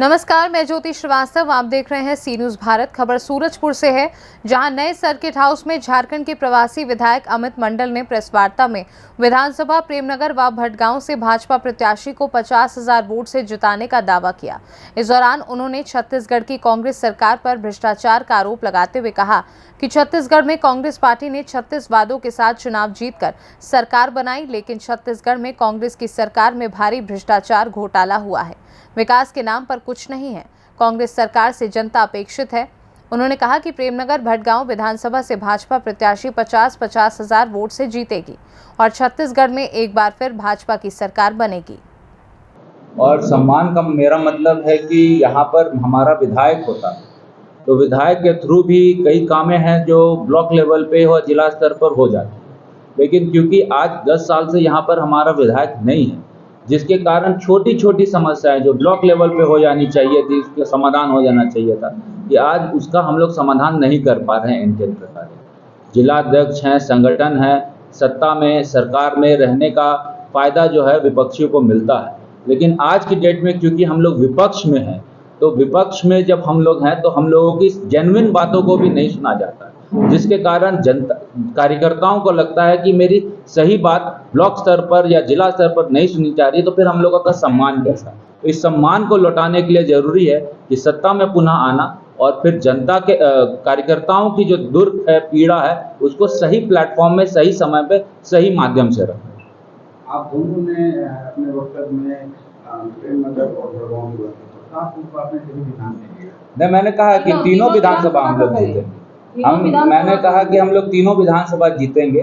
नमस्कार, मैं ज्योति श्रीवास्तव। आप देख रहे हैं सी न्यूज भारत। खबर सूरजपुर से है, जहां नए सर्किट हाउस में झारखंड के प्रवासी विधायक अमित मंडल ने प्रेस वार्ता में विधानसभा प्रेमनगर व भटगांव से भाजपा प्रत्याशी को 50,000 वोट से जिताने का दावा किया। इस दौरान उन्होंने छत्तीसगढ़ की कांग्रेस सरकार पर भ्रष्टाचार का आरोप लगाते हुए कहा कि छत्तीसगढ़ में कांग्रेस पार्टी ने 36 वादों के साथ चुनाव जीतकर सरकार बनाई, लेकिन छत्तीसगढ़ में कांग्रेस की सरकार में भारी भ्रष्टाचार घोटाला हुआ है। विकास के नाम पर कुछ नहीं है। कांग्रेस सरकार से जनता अपेक्षित है। उन्होंने कहा कि प्रेमनगर भटगांव विधानसभा से भाजपा प्रत्याशी 50,000 वोट से जीतेगी और छत्तीसगढ़ में एक बार फिर भाजपा की सरकार बनेगी। और सम्मान का मेरा मतलब है कि यहाँ पर हमारा विधायक होता है, तो विधायक के थ्रू भी कई कामें हैं जो ब्लॉक लेवल पे और जिला स्तर पर हो जाती है। लेकिन क्योंकि आज 10 साल से यहाँ पर हमारा विधायक नहीं है, जिसके कारण छोटी छोटी समस्याएं जो ब्लॉक लेवल पे हो जानी चाहिए थी, उसका समाधान हो जाना चाहिए था, कि आज उसका हम लोग समाधान नहीं कर पा रहे हैं। इंटेंट प्रकार जिला अध्यक्ष हैं, संगठन है, सत्ता में सरकार में रहने का फायदा जो है विपक्षियों को मिलता है। लेकिन आज की डेट में क्योंकि हम लोग विपक्ष में हैं, तो विपक्ष में जब हम लोग हैं तो हम लोगों की जेन्युइन बातों को भी नहीं सुना जाता है, जिसके कारण जनता कार्यकर्ताओं को लगता है कि मेरी सही बात ब्लॉक स्तर पर या जिला स्तर पर नहीं सुनी जा रही, तो फिर हम लोगों का सम्मान कैसा। तो इस सम्मान को लौटाने के लिए जरूरी है कि सत्ता में पुनः आना और फिर जनता के कार्यकर्ताओं की जो दुर्ग है, पीड़ा है, उसको सही प्लेटफॉर्म में, सही समय पे, सही माध्यम से रखना। आप दोनों ने अपने वक्तव्य में प्रेमनगर और भटगांव की नहीं, मैंने कहा कि तीनों विधानसभा हम लोग जीतेंगे। मैंने कहा कि हम लोग तीनों विधानसभा जीतेंगे।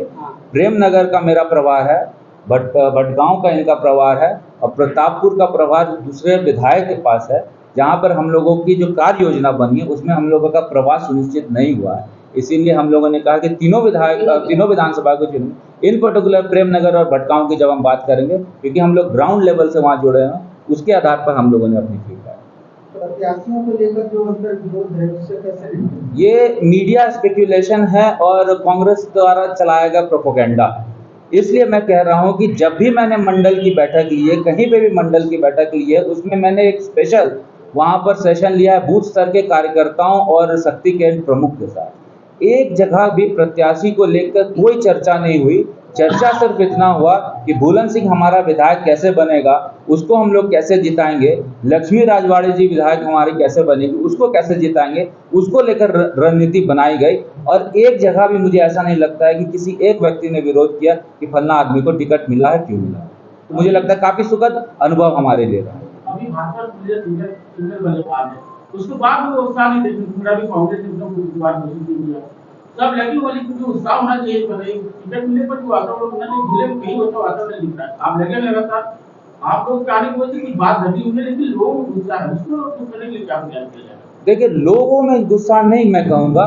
प्रेमनगर का मेरा प्रभार है, भटगांव का इनका प्रभार है और प्रतापपुर का प्रभार दूसरे विधायक के पास है, जहां पर हम लोगों की जो कार्य योजना बनी है उसमें हम लोगों का प्रवास सुनिश्चित नहीं हुआ है। इसीलिए हम लोगों ने कहा कि तीनों विधानसभा को चुनेंगे। इन पर्टिकुलर प्रेमनगर और भटगांव की जब हम बात करेंगे, क्योंकि हम लोग ग्राउंड लेवल से वहाँ जुड़े हैं, उसके आधार पर हम लोगों ने अपनी फीडबैक। प्रत्याशियों को लेकर जो अंतर्विरोध है उससे कैसे ये मीडिया स्पेक्यूलेशन है और कांग्रेस द्वारा चलाया गया प्रोपेगेंडा। इसलिए मैं कह रहा हूं कि जब भी मैंने मंडल की बैठक ली है, कहीं पे भी मंडल की बैठक ली है, उसमें मैंने एक स्पेशल वहां पर सेशन लिया है बूथ स्तर के कार्यकर्ताओं और शक्ति केंद्र प्रमुख के साथ। एक जगह भी प्रत्याशी को लेकर कोई चर्चा नहीं हुई। चर्चा सिर्फ इतना हुआ कि भूलन सिंह हमारा विधायक कैसे बनेगा, उसको हम लोग कैसे जिताएंगे, लक्ष्मी राजवाड़े जी विधायक हमारी कैसे बनेगी, उसको कैसे जिताएंगे, उसको लेकर रणनीति बनाई गई। और एक जगह भी मुझे ऐसा नहीं लगता है कि किसी एक व्यक्ति ने विरोध किया कि फलना आदमी को टिकट मिला है, क्यों मिला है। तो मुझे लगता है काफी सुखद अनुभव हमारे लिए रहा। अभी भाजपा उसके बाद वो उत्साह नहीं देखने पूरा भी कांग्रेस एकदम घोषित किया सब लगी वाली, क्योंकि उत्साह होना चाहिए। टिकट मिलने पर जो वातावरण जिले में कहीं होता वातावरण दिख रहा है। आप लगे लगातार आप लोग कहने की वजह की बात लगी हुई है, लेकिन लोगों में गुस्सा है, उसको करने के लिए क्या प्रयास किया जाएगा? देखिए, लोगों में गुस्सा नहीं मैं कहूँगा,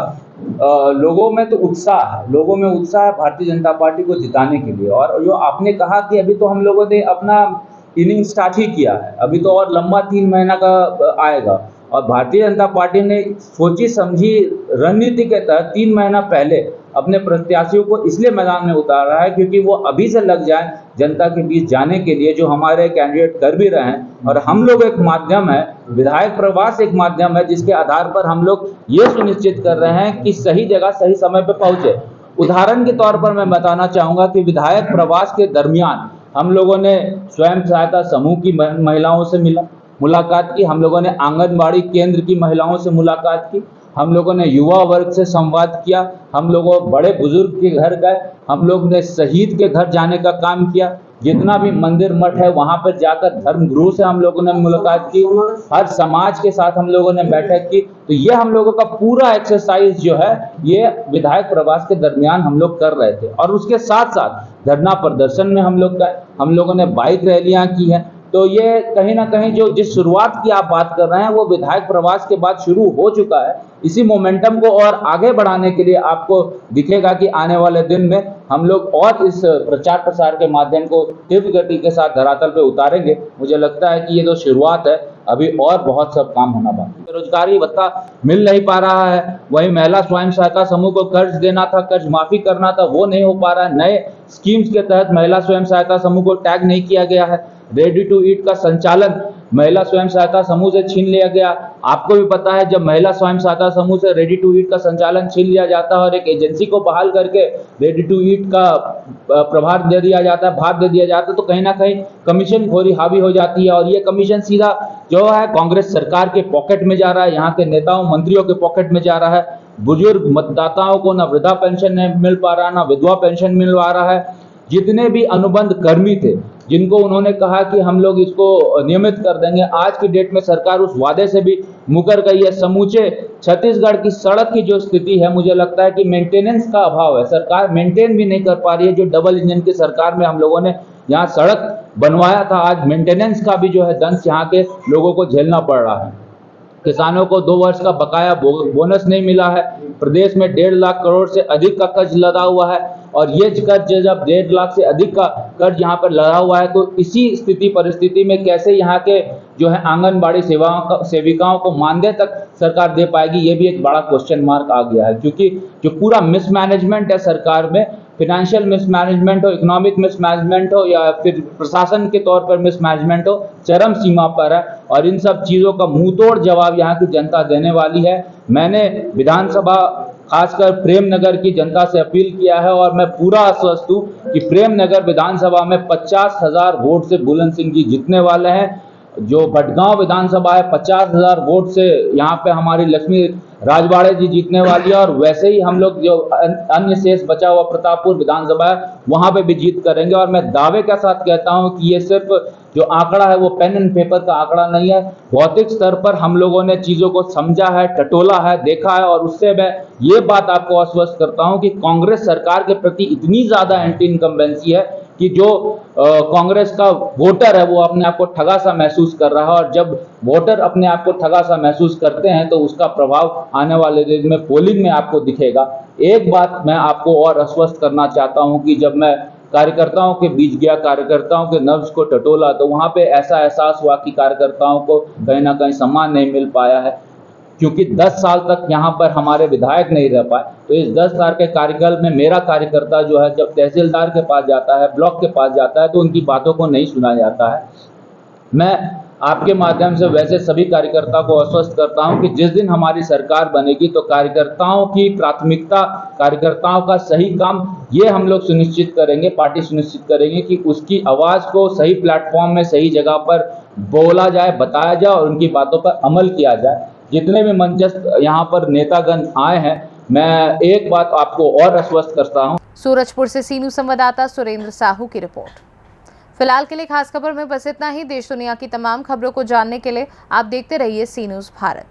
लोगों में तो उत्साह है। लोगों में उत्साह है भारतीय जनता पार्टी को जिताने के लिए। और जो आपने कहा कि अभी तो हम लोगों ने अपना इनिंग स्टार्ट ही किया है, अभी तो और लंबा 3 महीना का आएगा। और भारतीय जनता पार्टी ने सोची समझी रणनीति के तहत 3 महीना पहले अपने प्रत्याशियों को इसलिए मैदान में उतारा है क्योंकि वो अभी से लग जाए जनता के बीच जाने के लिए, जो हमारे कैंडिडेट कर भी रहे हैं। और हम लोग एक माध्यम है, विधायक प्रवास एक माध्यम है, जिसके आधार पर हम लोग ये सुनिश्चित कर रहे हैं कि सही जगह सही समय पर पहुंचे। उदाहरण के तौर पर मैं बताना चाहूँगा कि विधायक प्रवास के दरमियान हम लोगों ने स्वयं सहायता समूह की महिलाओं से मुलाकात की, हम लोगों ने आंगनबाड़ी केंद्र की महिलाओं से मुलाकात की, हम लोगों ने युवा वर्ग से संवाद किया, हम लोगों बड़े बुजुर्ग के घर गए, हम लोग ने शहीद के घर जाने का काम किया। जितना भी मंदिर मठ है वहां पर जाकर धर्मगुरु से हम लोगों ने मुलाकात की, हर समाज के साथ हम लोगों ने बैठक की। तो ये हम लोगों का पूरा एक्सरसाइज जो है ये विधायक प्रवास के दरमियान हम लोग कर रहे थे। और उसके साथ साथ धरना प्रदर्शन में हम लोगों ने बाइक रैलियां की हैं। तो ये कहीं ना कहीं जो जिस शुरुआत की आप बात कर रहे हैं वो विधायक प्रवास के बाद शुरू हो चुका है। इसी मोमेंटम को और आगे बढ़ाने के लिए आपको दिखेगा कि आने वाले दिन में हम लोग और इस प्रचार प्रसार के माध्यम को तीव्र गति के साथ धरातल पे उतारेंगे। मुझे लगता है कि ये तो शुरुआत है, अभी और बहुत सब काम होना बाकी। बेरोजगारी भत्ता मिल नहीं पा रहा है, वही महिला स्वयं सहायता समूह को कर्ज देना था, कर्ज माफी करना था, वो नहीं हो पा रहा है। नए स्कीम्स के तहत महिला स्वयं सहायता समूह को टैग नहीं किया गया है। रेडी टू ईट का संचालन महिला स्वयं सहायता समूह से छीन लिया गया। आपको भी पता है, जब महिला स्वयं सहायता समूह से रेडी टू ईट का संचालन छीन लिया जाता है और एक एजेंसी को बहाल करके रेडी टू ईट का प्रभार दे दिया जाता है, भार दे दिया जाता है, तो कहीं ना कहीं कमीशन खोरी हावी हो जाती है और ये कमीशन सीधा जो है कांग्रेस सरकार के पॉकेट में जा रहा है, यहाँ के नेताओं मंत्रियों के पॉकेट में जा रहा है। बुजुर्ग मतदाताओं को ना वृद्धा पेंशन नहीं मिल पा रहा, ना विधवा पेंशन मिल पा रहा है। जितने भी अनुबंध कर्मी थे जिनको उन्होंने कहा कि हम लोग इसको नियमित कर देंगे, आज की डेट में सरकार उस वादे से भी मुकर गई है। समूचे छत्तीसगढ़ की सड़क की जो स्थिति है, मुझे लगता है कि मेंटेनेंस का अभाव है, सरकार मेंटेन भी नहीं कर पा रही है। जो डबल इंजन की सरकार में हम लोगों ने यहाँ सड़क बनवाया था, आज मेंटेनेंस का भी जो है दंश यहाँ के लोगों को झेलना पड़ रहा है। किसानों को 2 वर्ष का बकाया बोनस नहीं मिला है। प्रदेश में 1.5 लाख करोड़ से अधिक का कर्ज लदा हुआ है और ये कर्ज जब 1.5 लाख से अधिक का कर्ज यहाँ पर लदा हुआ है, तो इसी स्थिति परिस्थिति में कैसे यहाँ के जो है आंगनबाड़ी सेविकाओं को मानदेय तक सरकार दे पाएगी, ये भी एक बड़ा क्वेश्चन मार्क आ गया है। क्योंकि जो पूरा मिसमैनेजमेंट है सरकार में, फिनेंशियल मिसमैनेजमेंट हो, इकोनॉमिक मिसमैनेजमेंट हो या फिर प्रशासन के तौर पर मिसमैनेजमेंट हो, चरम सीमा पर है और इन सब चीज़ों का मुंहतोड़ जवाब यहाँ की जनता देने वाली है। मैंने विधानसभा खासकर प्रेमनगर की जनता से अपील किया है और मैं पूरा आश्वस्त हूँ कि प्रेमनगर विधानसभा में 50,000 वोट से बुलंद सिंह जी जीतने वाले हैं। जो भटगांव विधानसभा है, 50,000 वोट से यहाँ पे हमारी लक्ष्मी राजवाड़े जी जीतने वाली है और वैसे ही हम लोग जो अन्य शेष बचा हुआ प्रतापपुर विधानसभा है वहाँ पे भी जीत करेंगे। और मैं दावे के साथ कहता हूँ कि ये सिर्फ जो आंकड़ा है वो पेन एंड पेपर का आंकड़ा नहीं है, भौतिक स्तर पर हम लोगों ने चीज़ों को समझा है, टटोला है, देखा है। और उससे मैं ये बात आपको आश्वस्त करता हूँ कि कांग्रेस सरकार के प्रति इतनी ज़्यादा एंटी इनकम्बेंसी है कि जो कांग्रेस का वोटर है वो अपने आप को ठगा सा महसूस कर रहा है और जब वोटर अपने आप को ठगा सा महसूस करते हैं तो उसका प्रभाव आने वाले दिन में पोलिंग में आपको दिखेगा। एक बात मैं आपको और आश्वस्त करना चाहता हूं कि जब मैं कार्यकर्ताओं के बीच गया, कार्यकर्ताओं के नब्ज को टटोला, तो वहां पे ऐसा एहसास हुआ कि कार्यकर्ताओं को कहीं ना कहीं सम्मान नहीं मिल पाया है, क्योंकि 10 साल तक यहाँ पर हमारे विधायक नहीं रह पाए। तो इस 10 साल के कार्यकाल में मेरा कार्यकर्ता जो है जब तहसीलदार के पास जाता है, ब्लॉक के पास जाता है, तो उनकी बातों को नहीं सुना जाता है। मैं आपके माध्यम से वैसे सभी कार्यकर्ता को आश्वस्त करता हूं कि जिस दिन हमारी सरकार बनेगी तो कार्यकर्ताओं की प्राथमिकता, कार्यकर्ताओं का सही काम, ये हम लोग सुनिश्चित करेंगे, पार्टी सुनिश्चित करेंगे कि उसकी आवाज़ को सही प्लेटफॉर्म में सही जगह पर बोला जाए, बताया जाए और उनकी बातों पर अमल किया जाए। जितने भी मंचस्थ यहाँ पर नेतागण आए हैं, मैं एक बात आपको और आश्वस्त करता हूँ। सूरजपुर से सीनू संवाददाता सुरेंद्र साहू की रिपोर्ट। फिलहाल के लिए खास खबर में बस इतना ही। देश दुनिया की तमाम खबरों को जानने के लिए आप देखते रहिए सी न्यूज़ भारत।